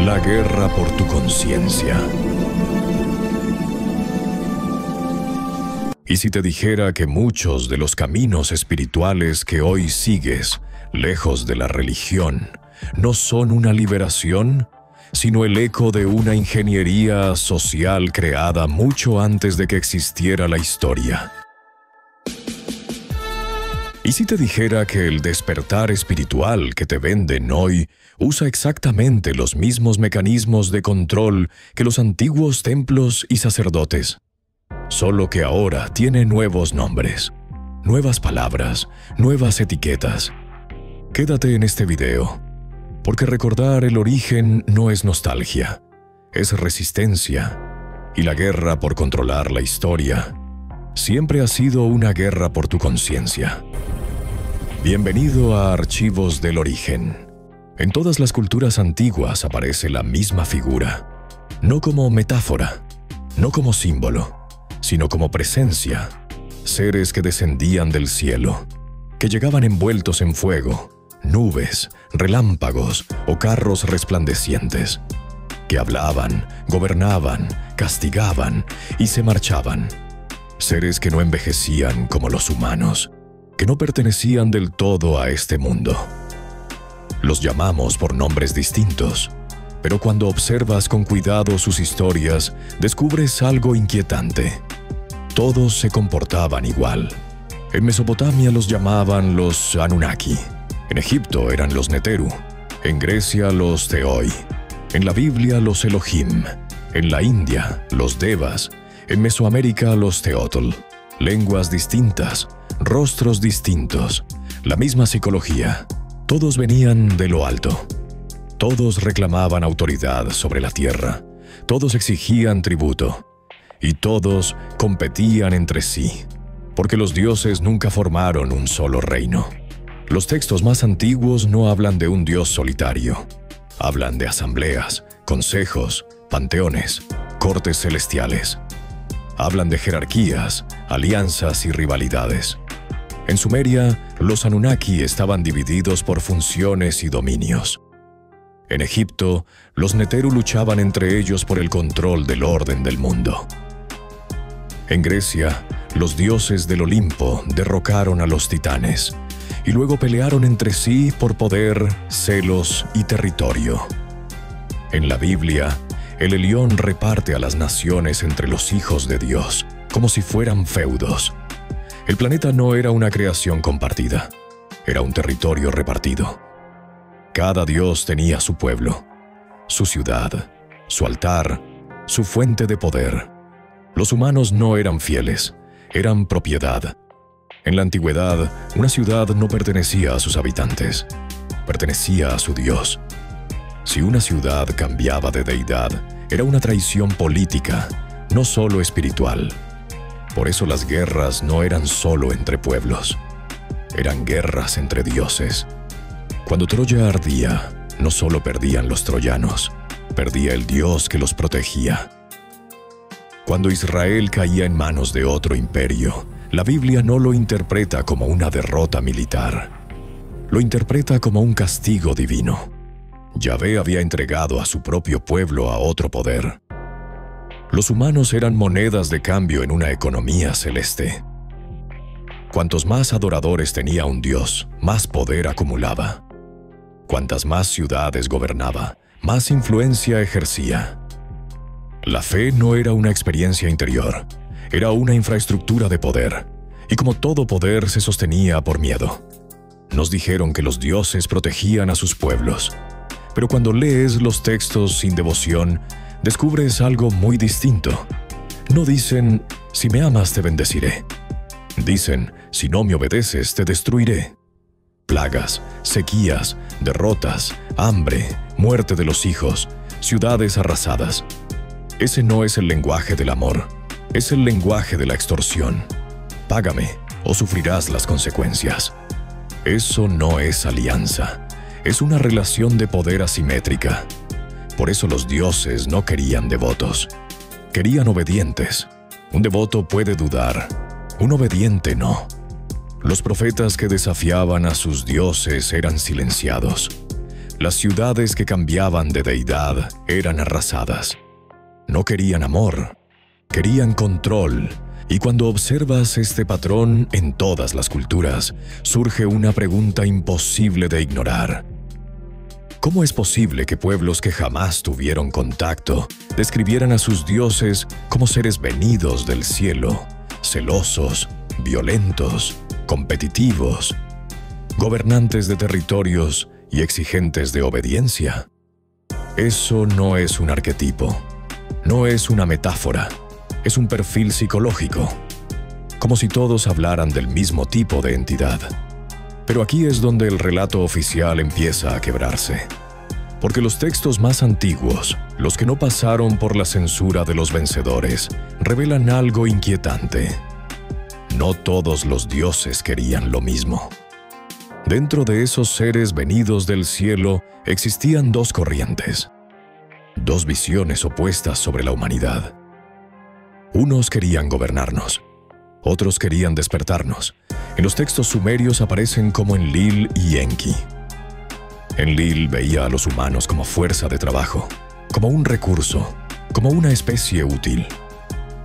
La guerra por tu conciencia. Y si te dijera que muchos de los caminos espirituales que hoy sigues, lejos de la religión, no son una liberación, sino el eco de una ingeniería social creada mucho antes de que existiera la historia. ¿Y si te dijera que el despertar espiritual que te venden hoy usa exactamente los mismos mecanismos de control que los antiguos templos y sacerdotes? Solo que ahora tiene nuevos nombres, nuevas palabras, nuevas etiquetas. Quédate en este video, porque recordar el origen no es nostalgia, es resistencia, y la guerra por controlar la historia siempre ha sido una guerra por tu conciencia. Bienvenido a Archivos del Origen. En todas las culturas antiguas aparece la misma figura, no como metáfora, no como símbolo, sino como presencia, seres que descendían del cielo, que llegaban envueltos en fuego, nubes, relámpagos o carros resplandecientes, que hablaban, gobernaban, castigaban y se marchaban, seres que no envejecían como los humanos, que no pertenecían del todo a este mundo. Los llamamos por nombres distintos, pero cuando observas con cuidado sus historias, descubres algo inquietante. Todos se comportaban igual. En Mesopotamia los llamaban los Anunnaki, en Egipto eran los Neteru, en Grecia los Theoi, en la Biblia los Elohim, en la India los Devas, en Mesoamérica los Teotl. Lenguas distintas, rostros distintos, la misma psicología. Todos venían de lo alto. Todos reclamaban autoridad sobre la tierra. Todos exigían tributo. Y todos competían entre sí, porque los dioses nunca formaron un solo reino. Los textos más antiguos no hablan de un dios solitario. Hablan de asambleas, consejos, panteones, cortes celestiales. Hablan de jerarquías, alianzas y rivalidades. En Sumeria, los Anunnaki estaban divididos por funciones y dominios. En Egipto, los Neteru luchaban entre ellos por el control del orden del mundo. En Grecia, los dioses del Olimpo derrocaron a los titanes y luego pelearon entre sí por poder, celos y territorio. En la Biblia, el Elión reparte a las naciones entre los hijos de Dios, como si fueran feudos. El planeta no era una creación compartida, era un territorio repartido. Cada dios tenía su pueblo, su ciudad, su altar, su fuente de poder. Los humanos no eran fieles, eran propiedad. En la antigüedad, una ciudad no pertenecía a sus habitantes, pertenecía a su Dios. Si una ciudad cambiaba de deidad, era una traición política, no solo espiritual. Por eso las guerras no eran solo entre pueblos, eran guerras entre dioses. Cuando Troya ardía, no solo perdían los troyanos, perdía el dios que los protegía. Cuando Israel caía en manos de otro imperio, la Biblia no lo interpreta como una derrota militar, lo interpreta como un castigo divino. Yahvé había entregado a su propio pueblo a otro poder. Los humanos eran monedas de cambio en una economía celeste. Cuantos más adoradores tenía un dios, más poder acumulaba. Cuantas más ciudades gobernaba, más influencia ejercía. La fe no era una experiencia interior, era una infraestructura de poder, y como todo poder se sostenía por miedo. Nos dijeron que los dioses protegían a sus pueblos. Pero cuando lees los textos sin devoción, descubres algo muy distinto. No dicen, si me amas te bendeciré. Dicen, si no me obedeces te destruiré. Plagas, sequías, derrotas, hambre, muerte de los hijos, ciudades arrasadas. Ese no es el lenguaje del amor, es el lenguaje de la extorsión. Págame o sufrirás las consecuencias. Eso no es alianza. Es una relación de poder asimétrica. Por eso los dioses no querían devotos. Querían obedientes. Un devoto puede dudar, un obediente no. Los profetas que desafiaban a sus dioses eran silenciados. Las ciudades que cambiaban de deidad eran arrasadas. No querían amor, querían control. Y cuando observas este patrón en todas las culturas, surge una pregunta imposible de ignorar. ¿Cómo es posible que pueblos que jamás tuvieron contacto describieran a sus dioses como seres venidos del cielo, celosos, violentos, competitivos, gobernantes de territorios y exigentes de obediencia? Eso no es un arquetipo, no es una metáfora, es un perfil psicológico, como si todos hablaran del mismo tipo de entidad. Pero aquí es donde el relato oficial empieza a quebrarse. Porque los textos más antiguos, los que no pasaron por la censura de los vencedores, revelan algo inquietante. No todos los dioses querían lo mismo. Dentro de esos seres venidos del cielo existían dos corrientes, dos visiones opuestas sobre la humanidad. Unos querían gobernarnos, otros querían despertarnos. En los textos sumerios aparecen como Enlil y Enki. Enlil veía a los humanos como fuerza de trabajo, como un recurso, como una especie útil.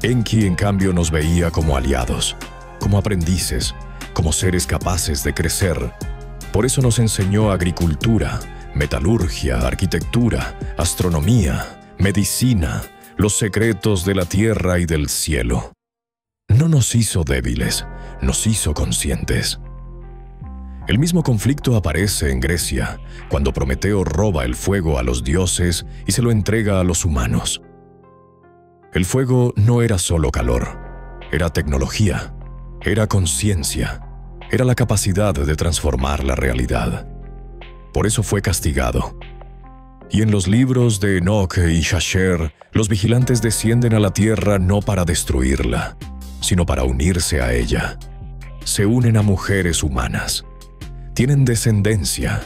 Enki, en cambio, nos veía como aliados, como aprendices, como seres capaces de crecer. Por eso nos enseñó agricultura, metalurgia, arquitectura, astronomía, medicina, los secretos de la tierra y del cielo. No nos hizo débiles, nos hizo conscientes. El mismo conflicto aparece en Grecia, cuando Prometeo roba el fuego a los dioses y se lo entrega a los humanos. El fuego no era solo calor, era tecnología, era conciencia, era la capacidad de transformar la realidad. Por eso fue castigado. Y en los libros de Enoch y Jasher, los vigilantes descienden a la tierra no para destruirla, sino para unirse a ella. Se unen a mujeres humanas. Tienen descendencia,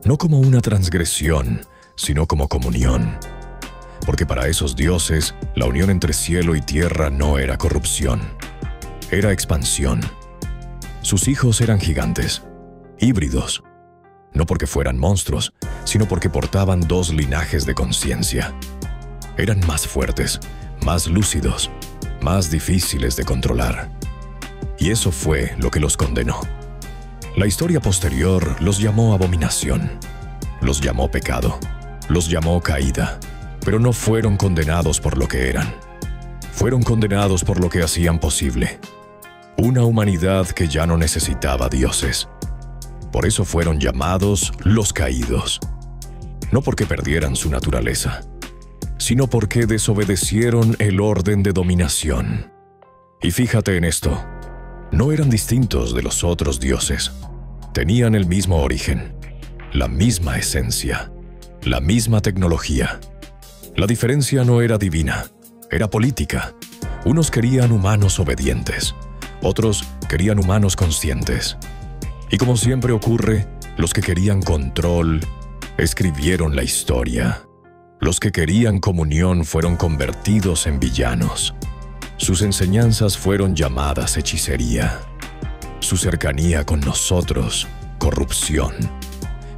no como una transgresión, sino como comunión. Porque para esos dioses, la unión entre cielo y tierra no era corrupción, era expansión. Sus hijos eran gigantes, híbridos, no porque fueran monstruos, sino porque portaban dos linajes de conciencia. Eran más fuertes, más lúcidos, más difíciles de controlar. Y eso fue lo que los condenó. La historia posterior los llamó abominación, los llamó pecado, los llamó caída, pero no fueron condenados por lo que eran. Fueron condenados por lo que hacían posible. Una humanidad que ya no necesitaba dioses. Por eso fueron llamados los caídos. No porque perdieran su naturaleza, sino porque desobedecieron el orden de dominación. Y fíjate en esto, no eran distintos de los otros dioses. Tenían el mismo origen, la misma esencia, la misma tecnología. La diferencia no era divina, era política. Unos querían humanos obedientes, otros querían humanos conscientes. Y como siempre ocurre, los que querían control escribieron la historia. Los que querían comunión fueron convertidos en villanos. Sus enseñanzas fueron llamadas hechicería. Su cercanía con nosotros, corrupción.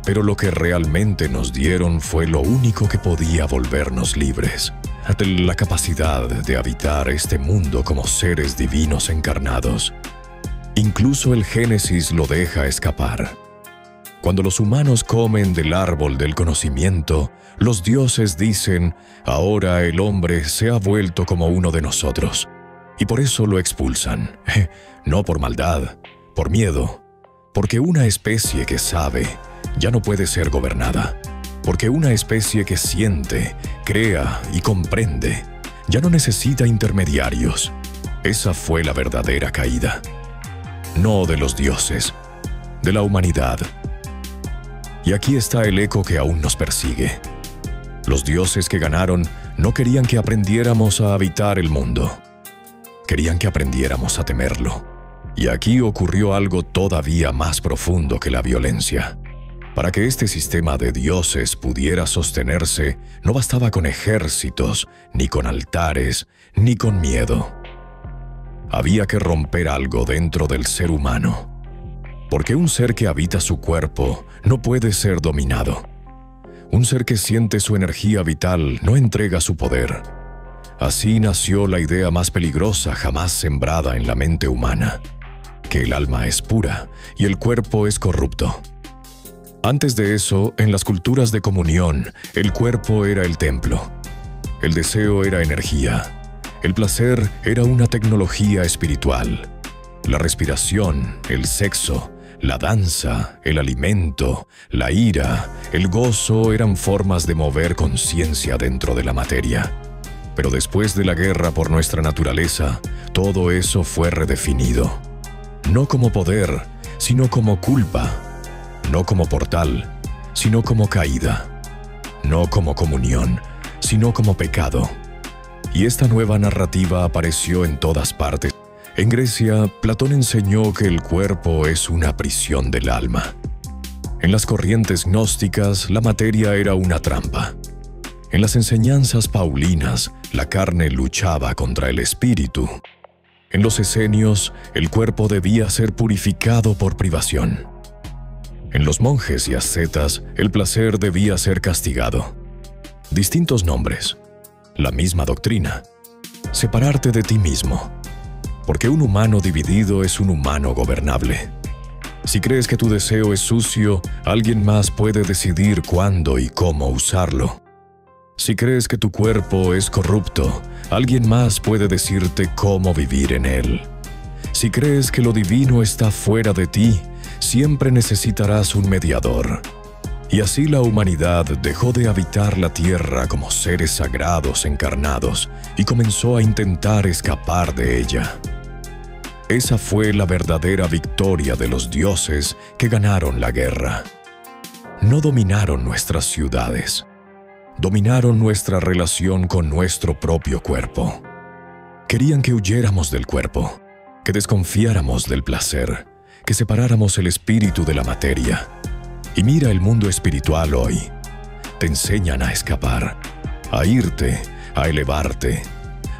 Pero lo que realmente nos dieron fue lo único que podía volvernos libres, la capacidad de habitar este mundo como seres divinos encarnados. Incluso el Génesis lo deja escapar. Cuando los humanos comen del árbol del conocimiento, los dioses dicen, ahora el hombre se ha vuelto como uno de nosotros. Y por eso lo expulsan. No por maldad, por miedo. Porque una especie que sabe ya no puede ser gobernada. Porque una especie que siente, crea y comprende ya no necesita intermediarios. Esa fue la verdadera caída. No de los dioses, de la humanidad. Y aquí está el eco que aún nos persigue. Los dioses que ganaron no querían que aprendiéramos a habitar el mundo. Querían que aprendiéramos a temerlo. Y aquí ocurrió algo todavía más profundo que la violencia. Para que este sistema de dioses pudiera sostenerse, no bastaba con ejércitos, ni con altares, ni con miedo. Había que romper algo dentro del ser humano. Porque un ser que habita su cuerpo no puede ser dominado, Un ser que siente su energía vital no entrega su poder. Así nació la idea más peligrosa jamás sembrada en la mente humana, que el alma es pura y el cuerpo es corrupto. Antes de eso, en las culturas de comunión, el cuerpo era el templo. El deseo era energía. El placer era una tecnología espiritual. La respiración, el sexo, la danza, el alimento, la ira, el gozo eran formas de mover conciencia dentro de la materia. Pero después de la guerra por nuestra naturaleza, todo eso fue redefinido. No como poder, sino como culpa. No como portal, sino como caída. No como comunión, sino como pecado. Y esta nueva narrativa apareció en todas partes. En Grecia, Platón enseñó que el cuerpo es una prisión del alma. En las corrientes gnósticas, la materia era una trampa. En las enseñanzas paulinas, la carne luchaba contra el espíritu. En los esenios, el cuerpo debía ser purificado por privación. En los monjes y ascetas, el placer debía ser castigado. Distintos nombres, la misma doctrina. Separarte de ti mismo. Porque un humano dividido es un humano gobernable. Si crees que tu deseo es sucio, alguien más puede decidir cuándo y cómo usarlo. Si crees que tu cuerpo es corrupto, alguien más puede decirte cómo vivir en él. Si crees que lo divino está fuera de ti, siempre necesitarás un mediador. Y así la humanidad dejó de habitar la tierra como seres sagrados encarnados y comenzó a intentar escapar de ella. Esa fue la verdadera victoria de los dioses que ganaron la guerra. No dominaron nuestras ciudades. Dominaron nuestra relación con nuestro propio cuerpo. Querían que huyéramos del cuerpo, que desconfiáramos del placer, que separáramos el espíritu de la materia. Y mira el mundo espiritual hoy. Te enseñan a escapar, a irte, a elevarte,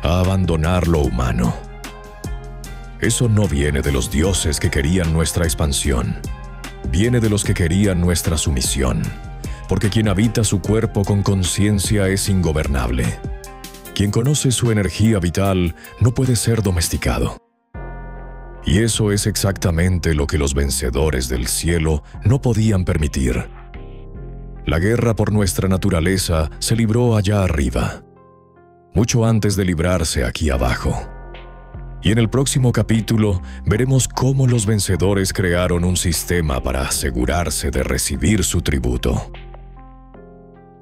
a abandonar lo humano. Eso no viene de los dioses que querían nuestra expansión. Viene de los que querían nuestra sumisión. Porque quien habita su cuerpo con conciencia es ingobernable. Quien conoce su energía vital no puede ser domesticado. Y eso es exactamente lo que los vencedores del cielo no podían permitir. La guerra por nuestra naturaleza se libró allá arriba, mucho antes de librarse aquí abajo. Y en el próximo capítulo veremos cómo los vencedores crearon un sistema para asegurarse de recibir su tributo.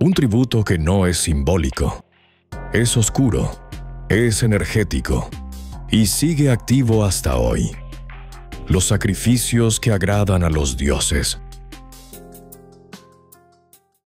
Un tributo que no es simbólico, es oscuro, es energético y sigue activo hasta hoy. Los sacrificios que agradan a los dioses.